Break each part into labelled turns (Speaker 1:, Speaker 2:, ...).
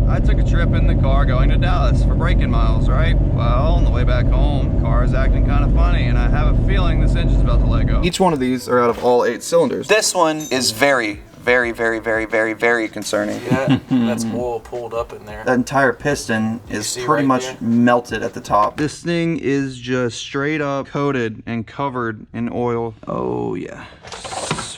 Speaker 1: I took a trip in the car going to Dallas for braking miles, right? Well, on the way back home, the car is acting kind of funny, and I have a feeling this engine's about to let go. Each one of these are out of all 8 cylinders. This one is very concerning.
Speaker 2: Yeah, that's oil pulled up in there.
Speaker 1: That entire piston is pretty much melted at the top. This thing is just straight up coated and covered in oil. Oh yeah.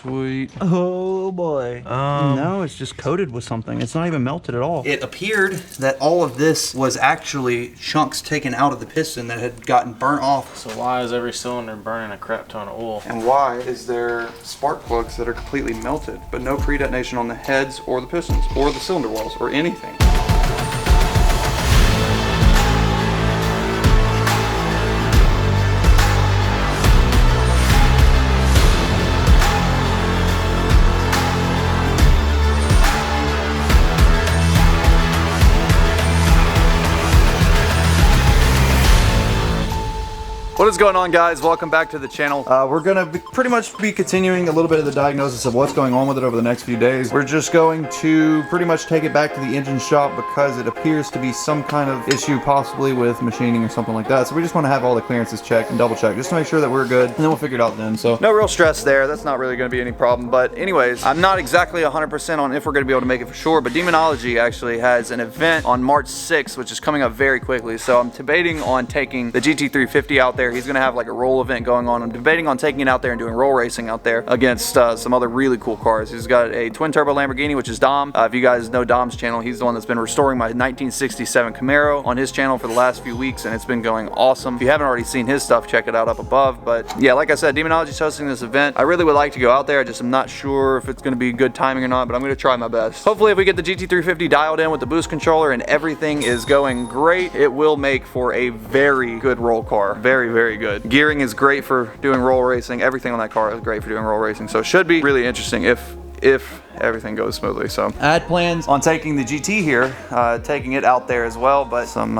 Speaker 1: Sweet. Oh boy. No, it's just coated with something. It's not even melted at all. It appeared that all of this was actually chunks taken out of the piston that had gotten burnt off.
Speaker 2: So why is every cylinder burning a crap ton of oil?
Speaker 1: And why is there spark plugs that are completely melted, but no pre-detonation on the heads or the pistons or the cylinder walls or anything? What is going on, guys? Welcome back to the channel. We're gonna pretty much be continuing a little bit of the diagnosis of what's going on with it over the next few days. We're just going to pretty much take it back to the engine shop because it appears to be some kind of issue, possibly with machining or something like that. So we just want to have all the clearances checked and double checked just to make sure that we're good, and then we'll figure it out then. So no real stress there. That's not really going to be any problem. But anyways, I'm not exactly 100% on if we're going to be able to make it for sure, but Demonology actually has an event on March 6th, which is coming up very quickly. So I'm debating on taking the GT350 out there. He's gonna have like a roll event going on. I'm debating on taking it out there and doing roll racing out there against some other really cool cars. He's got a twin turbo Lamborghini, which is Dom. If you guys know Dom's channel, he's the one that's been restoring my 1967 Camaro on his channel for the last few weeks, and it's been going awesome. If you haven't already seen his stuff, check it out up above. But yeah, like I said, Demonology's hosting this event. I really would like to go out there. I just am not sure if it's gonna be good timing or not, but I'm gonna try my best. Hopefully, if we get the GT350 dialed in with the boost controller and everything is going great, it will make for a very good roll car. Very good. Gearing is great for doing roll racing. Everything on that car is great for doing roll racing. So it should be really interesting if everything goes smoothly. So I had plans on taking the GT here, taking it out there as well, but some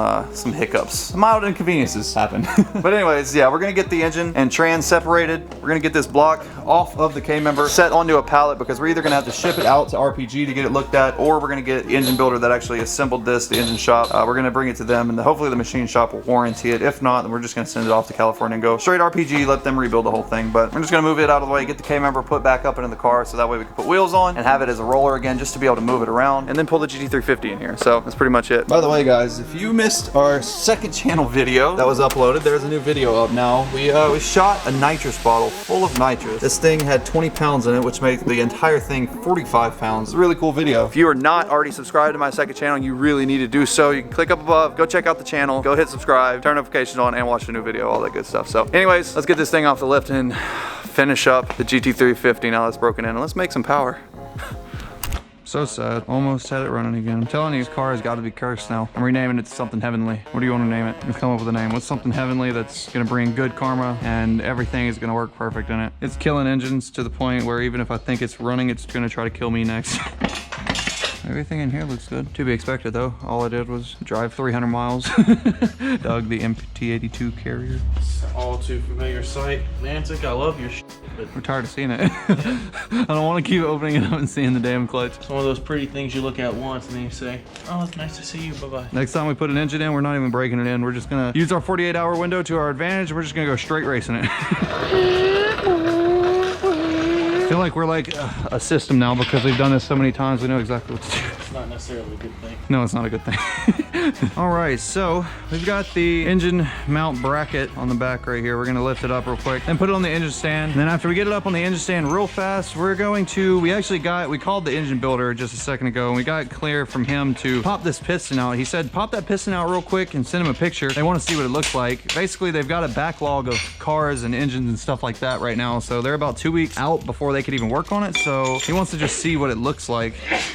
Speaker 1: hiccups, some mild inconveniences happened. But anyways, yeah, we're gonna get the engine and trans separated. We're gonna get this block off of the K-member, set onto a pallet, because we're either gonna have to ship it out to RPG to get it looked at, or we're gonna get the engine builder that actually assembled this, the engine shop. We're gonna bring it to them, and hopefully the machine shop will warranty it. If not, then we're just gonna send it off to California and go straight RPG, let them rebuild the whole thing. But we're just gonna move it out of the way, get the K-member put back up into the car, so that way we can put wheels on and have it as a roller again, just to be able to move it around, and then pull the GT350 in here. So that's pretty much it. By the way, guys, if you missed our second channel video that was uploaded, there's a new video up now. We shot a nitrous bottle full of nitrous. This thing had 20 pounds in it, which made the entire thing 45 pounds. It's a really cool video. If you are not already subscribed to my second channel, you really need to do so. You can click up above, go check out the channel, go hit subscribe, turn notifications on, and watch the new video, all that good stuff. So anyways, let's get this thing off the lift and finish up the GT350 now that's broken in, and let's make some power. So sad. Almost had it running again. I'm telling you, this car has got to be cursed now. I'm renaming it to something heavenly. What do you want to name it? Let's come up with a name. What's something heavenly that's going to bring good karma and everything is going to work perfect in it? It's killing engines to the point where even if I think it's running, it's going to try to kill me next. Everything in here looks good. To be expected though. All I did was drive 300 miles. Dug the MT82 carrier.
Speaker 2: It's all too familiar sight. Mantic, I love your shit, but
Speaker 1: we're tired of seeing it. I don't want to keep opening it up and seeing the damn clutch.
Speaker 2: It's one of those pretty things you look at once and then you say, oh, it's nice to see you, bye-bye.
Speaker 1: Next time we put an engine in, we're not even breaking it in. We're just gonna use our 48-hour window to our advantage. We're just gonna go straight racing it. I feel like we're like a system now because we've done this so many times. We know exactly what to do.
Speaker 2: It's not necessarily a good thing.
Speaker 1: No, it's not a good thing. All right, so we've got the engine mount bracket on the back right here. We're gonna lift it up real quick and put it on the engine stand. And then after we get it up on the engine stand real fast, we're going to, we called the engine builder just a second ago, and we got clear from him to pop this piston out. He said, pop that piston out real quick and send him a picture. They want to see what it looks like. Basically, they've got a backlog of cars and engines and stuff like that right now. So they're about 2 weeks out before they could even work on it. So he wants to just see what it looks like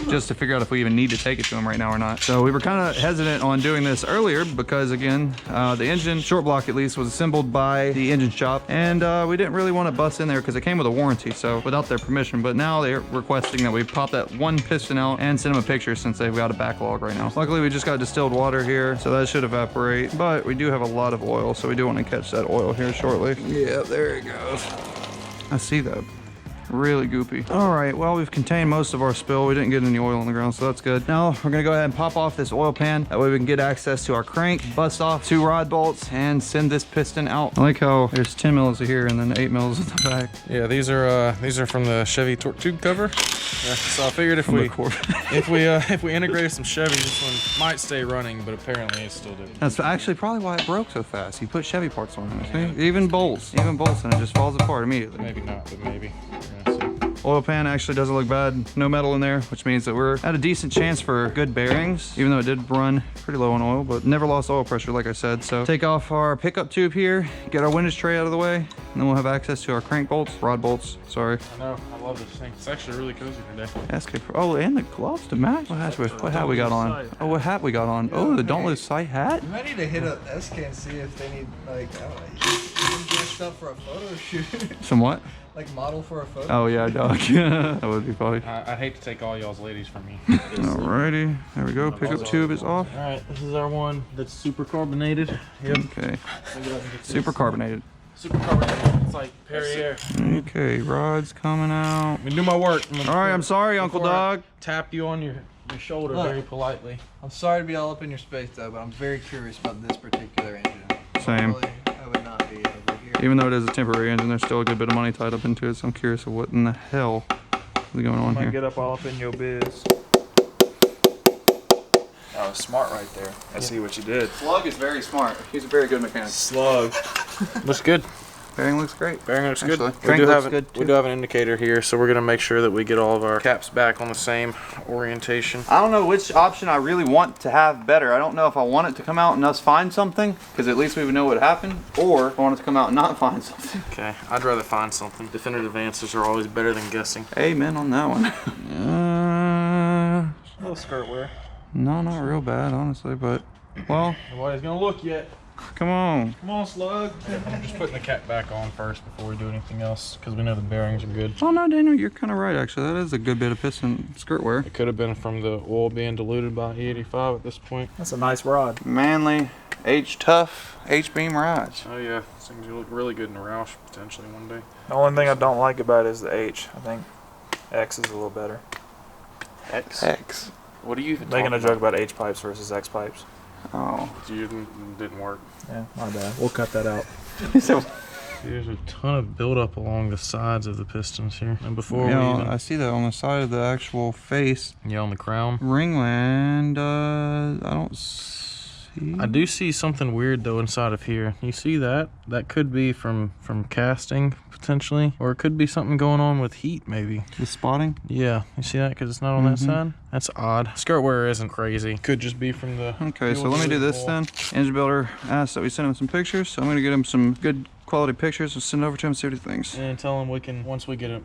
Speaker 1: just to figure out if we even need to take it to him right now or not. So we were kind of hesitant on doing this earlier because again, the engine, short block at least, was assembled by the engine shop, and we didn't really want to bust in there because it came with a warranty, so without their permission. But now they're requesting that we pop that one piston out and send them a picture since they've got a backlog right now. Luckily, we just got distilled water here, so that should evaporate, but we do have a lot of oil, so we do want to catch that oil here shortly. Yeah, there it goes. I see that. really goopy. All right, well, we've contained most of our spill. We didn't get any oil on the ground, so that's good. Now we're gonna go ahead and pop off this oil pan. That way we can get access to our crank, bust off 2 rod bolts, and send this piston out. I like how there's 10 mils here and then 8 mils at the back.
Speaker 3: Yeah, these are from the Chevy torque tube cover. Yeah, so I figured if we integrated some Chevy, this one might stay running, but apparently it still didn't.
Speaker 1: That's actually probably why it broke so fast. You put Chevy parts on it. Yeah. Even bolts, and it just falls apart immediately.
Speaker 3: Maybe not, but maybe. Yeah, so.
Speaker 1: Oil pan actually doesn't look bad. No metal in there, which means that we're at a decent chance for good bearings, even though it did run pretty low on oil, but never lost oil pressure, like I said. So take off our pickup tube here, get our windage tray out of the way, and then we'll have access to our crank bolts, rod bolts, sorry.
Speaker 3: I know, I love this thing. It's actually really cozy today.
Speaker 1: Oh, and the gloves to match. What hat we got on? Oh, what hat we got on? Oh, the Don't Lose Sight hat?
Speaker 4: You might need to hit up SK and see if they need, like, dressed up for a photo shoot.
Speaker 1: Some what?
Speaker 4: Like model for a photo.
Speaker 1: Oh yeah, dog. That would be funny.
Speaker 3: I'd hate to take all y'all's ladies from me.
Speaker 1: Alrighty, there we go. Pickup tube is off.
Speaker 2: All right, this is our one that's super carbonated. Yep.
Speaker 1: Okay. Super carbonated.
Speaker 2: Super carbonated. It's like Perrier.
Speaker 1: Okay, rods coming out.
Speaker 2: Let me do my work.
Speaker 1: All right, I'm sorry, Uncle Dog.
Speaker 2: Tap you on your shoulder very politely.
Speaker 4: I'm sorry to be all up in your space though, but I'm very curious about this particular engine.
Speaker 1: Same.
Speaker 4: I would not be over here.
Speaker 1: Even though it is a temporary engine, there's still a good bit of money tied up into it, so I'm curious of what in the hell is going on here.
Speaker 2: Get up all up in your biz.
Speaker 1: Oh, smart right there. I see what you did. Slug is very smart. He's a very good mechanic.
Speaker 2: Slug.
Speaker 3: Looks good.
Speaker 1: Bearing looks great.
Speaker 3: Bearing looks good.
Speaker 1: Crank looks good too.
Speaker 3: We do have an indicator here, so we're gonna make sure that we get all of our caps back on the same orientation.
Speaker 1: I don't know which option I really want to have better. I don't know if I want it to come out and us find something, because at least we would know what happened, or if I want it to come out and not find something.
Speaker 3: Okay, I'd rather find something. Definitive answers are always better than guessing.
Speaker 1: Amen on that one.
Speaker 2: A little skirt wear.
Speaker 1: No, not real bad, honestly, but, well.
Speaker 2: Nobody's gonna look yet.
Speaker 1: Come on.
Speaker 2: Come on, Slug.
Speaker 3: I'm just putting the cap back on first before we do anything else, because we know the bearings are good.
Speaker 1: Oh no, Daniel, you're kind of right, actually. That is a good bit of piston skirt wear.
Speaker 3: It could have been from the oil being diluted by E85 at this point.
Speaker 2: That's a nice rod.
Speaker 1: Manly, H-Tough, H-beam rods.
Speaker 3: Oh yeah, these things will look really good in a Roush potentially one day.
Speaker 5: The only thing I don't like about it is the H. I think X is a little better.
Speaker 1: X.
Speaker 3: What are you even
Speaker 5: Making a
Speaker 3: talking
Speaker 5: joke about H pipes versus X pipes.
Speaker 1: Oh.
Speaker 3: You didn't work.
Speaker 5: Yeah, my bad. We'll cut that out.
Speaker 3: There's a ton of buildup along the sides of the pistons here. And before
Speaker 1: I see that on the side of the actual face.
Speaker 3: Yeah, on the crown.
Speaker 1: Ringland, I don't see.
Speaker 3: I do see something weird though inside of here. You see that? That could be from casting potentially, or it could be something going on with heat maybe.
Speaker 1: The spotting?
Speaker 3: Yeah, you see that because it's not on that side? That's odd. Skirt wear isn't crazy. Could just be from the...
Speaker 1: Okay, so let me do this then. Engine builder asked that we send him some pictures, so I'm gonna get him some good quality pictures and send it over to him and see what he thinks.
Speaker 3: And tell him we can, once we get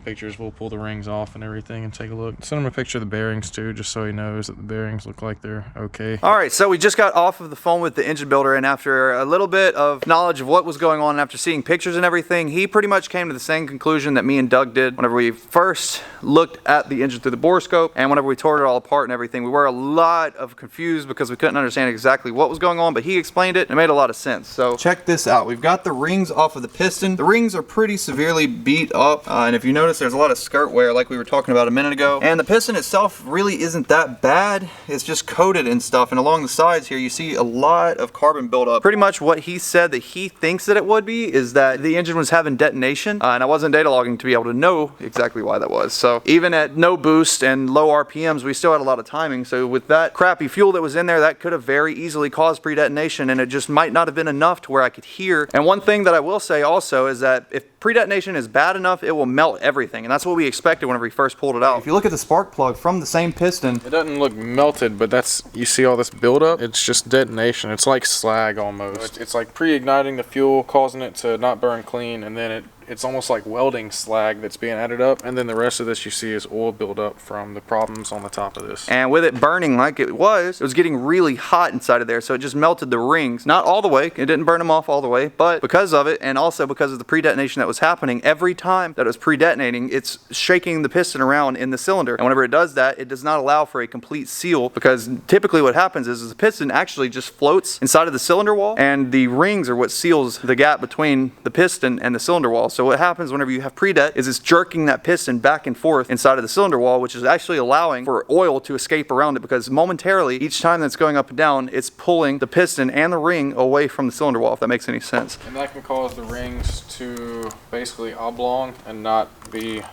Speaker 3: pictures, we'll pull the rings off and everything and take a look. Send him a picture of the bearings too, just so he knows that the bearings look like they're okay.
Speaker 1: All right, so we just got off of the phone with the engine builder, and after a little bit of knowledge of what was going on, and after seeing pictures and everything, he pretty much came to the same conclusion that me and Doug did whenever we first looked at the engine through the borescope, and whenever we tore it all apart and everything. We were a lot of confused because we couldn't understand exactly what was going on, but he explained it and it made a lot of sense. So check this out. We've got the rings off of the piston. The rings are pretty severely beat up, and if you notice, there's a lot of skirt wear like we were talking about a minute ago. And the piston itself really isn't that bad. It's just coated and stuff, and along the sides here you see a lot of carbon buildup. Pretty much what he said that he thinks that it would be is that the engine was having detonation, and I wasn't data logging to be able to know exactly why that was. So even at no boost and low RPMs, we still had a lot of timing. So with that crappy fuel that was in there, that could have very easily caused pre-detonation, and it just might not have been enough to where I could hear. And one thing that I will say also is that if pre-detonation is bad enough, it will melt everything, and that's what we expected whenever we first pulled it out. If you look at the spark plug from the same piston,
Speaker 3: it doesn't look melted, but you see all this buildup? It's just detonation. It's like slag almost. It's like pre-igniting the fuel, causing it to not burn clean, and then it's almost like welding slag that's being added up, and then the rest of this you see is oil buildup from the problems on the top of this.
Speaker 1: And with it burning like it was getting really hot inside of there, so it just melted the rings. Not all the way, it didn't burn them off all the way, but because of it, and also because of the pre-detonation that was happening, every time that it was pre-detonating, it's shaking the piston around in the cylinder. And whenever it does that, it does not allow for a complete seal, because typically what happens is the piston actually just floats inside of the cylinder wall, and the rings are what seals the gap between the piston and the cylinder wall. So what happens whenever you have pre-det is it's jerking that piston back and forth inside of the cylinder wall, which is actually allowing for oil to escape around it, because momentarily each time that's going up and down, it's pulling the piston and the ring away from the cylinder wall, if that makes any sense.
Speaker 3: And that can cause the rings to basically oblong and not be,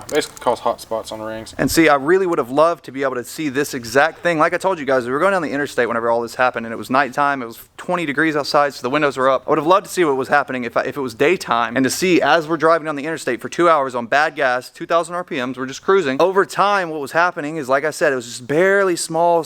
Speaker 3: basically cause hot spots on the rings.
Speaker 1: And see, I really would have loved to be able to see this exact thing. Like I told you guys, we were going down the interstate whenever all this happened, and it was nighttime. It was 20 degrees outside, so the windows were up. I would have loved to see what was happening if it was daytime, and to see as we're driving down the interstate for 2 hours on bad gas, 2,000 RPMs, we're just cruising. Over time, what was happening is, like I said, it was just barely small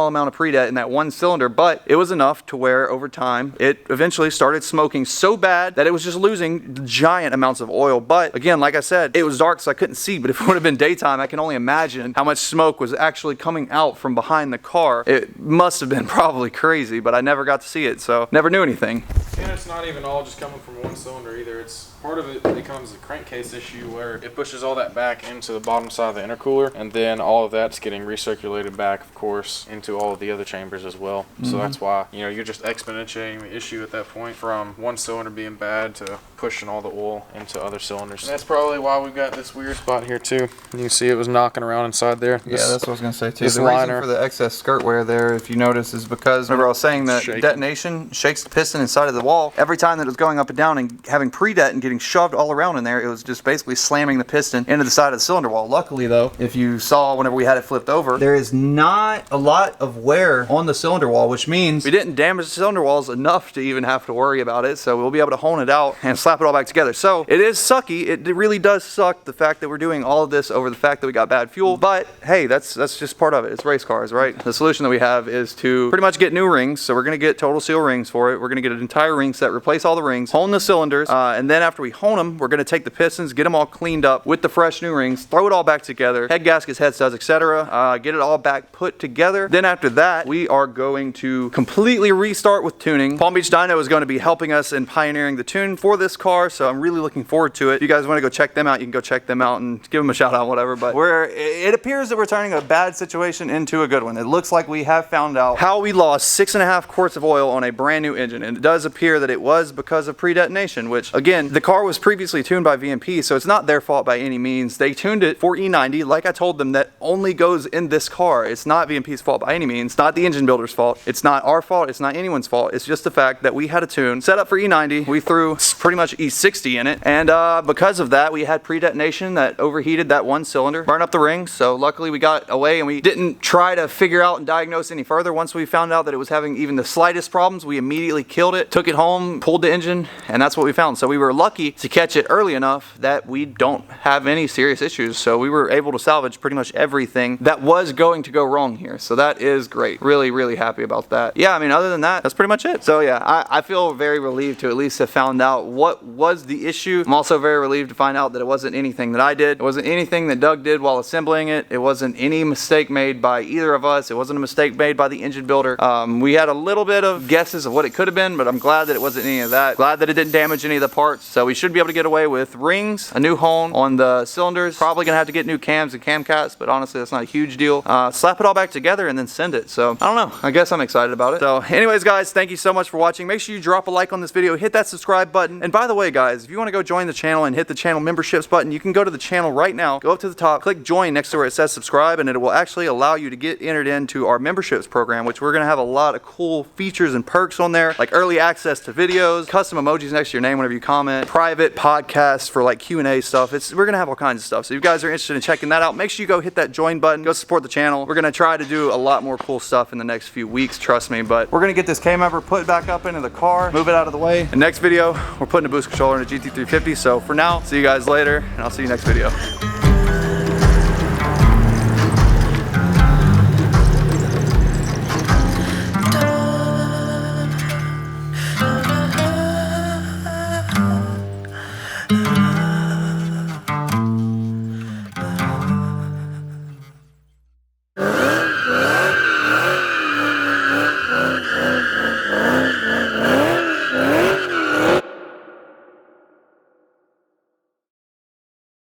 Speaker 1: amount of pre-det in that one cylinder, but it was enough to where over time, it eventually started smoking so bad that it was just losing giant amounts of oil. But again, like I said, it was dark, so I couldn't see, but if it would have been daytime, I can only imagine how much smoke was actually coming out from behind the car. It must have been probably crazy, but I never got to see it, so never knew anything.
Speaker 3: And it's not even all just coming from one cylinder either. It's part of it becomes a crankcase issue where it pushes all that back into the bottom side of the intercooler, and then all of that's getting recirculated back, of course, into all of the other chambers as well. So that's why, you know, you're just exponentiating the issue at that point from one cylinder being bad to pushing all the oil into other cylinders. And that's probably why we've got this weird spot here too. You can see it was knocking around inside there.
Speaker 1: Yeah, that's what I was gonna say too.
Speaker 3: This
Speaker 1: The
Speaker 3: liner
Speaker 1: reason for the excess skirt wear there, if you notice, is because remember I was saying that detonation shakes the piston inside of the wall. Every time that it was going up and down and having pre-det and getting shoved all around in there, it was just basically slamming the piston into the side of the cylinder wall. Luckily though, if you saw whenever we had it flipped over, there is not a lot of wear on the cylinder wall, which means we didn't damage the cylinder walls enough to even have to worry about it. So we'll be able to hone it out and slap it all back together. So it is sucky. It really does suck, the fact that we're doing all of this over the fact that we got bad fuel. But hey, that's just part of it. It's race cars, right? The solution that we have is to pretty much get new rings. So we're gonna get total seal rings for it. We're gonna get an entire ring set, replace all the rings, hone the cylinders, and then after we hone them, we're gonna take the pistons, get them all cleaned up with the fresh new rings, throw it all back together, head gaskets, head studs, etc. Get it all back put together. Then after that, we are going to completely restart with tuning. Palm Beach Dyno is going to be helping us in pioneering the tune for this car, so I'm really looking forward to it. If you guys want to go check them out, you can go check them out and give them a shout out, whatever. But it appears that we're turning a bad situation into a good one. It looks like we have found out how we lost 6.5 quarts of oil on a brand new engine, and it does appear that it was because of pre-detonation, which again, the car was previously tuned by VMP, so it's not their fault by any means. They tuned it for E90, like I told them, that only goes in this car. It's not VMP's fault by any means. It's not the engine builder's fault. It's not our fault. It's not anyone's fault. It's just the fact that we had a tune set up for E90. We threw pretty much E60 in it, and because of that, we had pre-detonation that overheated that one cylinder, burned up the rings. So luckily we got away, and we didn't try to figure out and diagnose any further. Once we found out that it was having even the slightest problems, we immediately killed it, took it home, pulled the engine, and that's what we found. So we were lucky to catch it early enough that we don't have any serious issues. So we were able to salvage pretty much everything that was going to go wrong here. So that is great. Really, really happy about that. Yeah, I mean, other than that, that's pretty much it. So yeah, I feel very relieved to at least have found out what was the issue. I'm also very relieved to find out that it wasn't anything that I did. It wasn't anything that Doug did while assembling it. It wasn't any mistake made by either of us. It wasn't a mistake made by the engine builder. We had a little bit of guesses of what it could have been, but I'm glad that it wasn't any of that. Glad that it didn't damage any of the parts. So we should be able to get away with rings, a new hone on the cylinders. Probably gonna have to get new cams and cam cats, but honestly, that's not a huge deal. Slap it all back together and then send it. So I don't know. I guess I'm excited about it. So anyways, guys, thank you so much for watching. Make sure you drop a like on this video, hit that subscribe button. And by the way, guys, if you want to go join the channel and hit the channel memberships button, you can go to the channel right now, go up to the top, click join next to where it says subscribe, and it will actually allow you to get entered into our memberships program, which we're gonna have a lot of cool features and perks on there, like early access to videos, custom emojis next to your name whenever you comment, private podcasts for like Q&A stuff. We're gonna have all kinds of stuff. So if you guys are interested in checking that out, make sure you go hit that join button, go support the channel. We're gonna try to do a lot more cool stuff in the next few weeks, trust me. But we're gonna get this K-member put back up into the car, move it out of the way. In next video, we're putting a boost controller in a GT350. So for now, see you guys later, and I'll see you next video.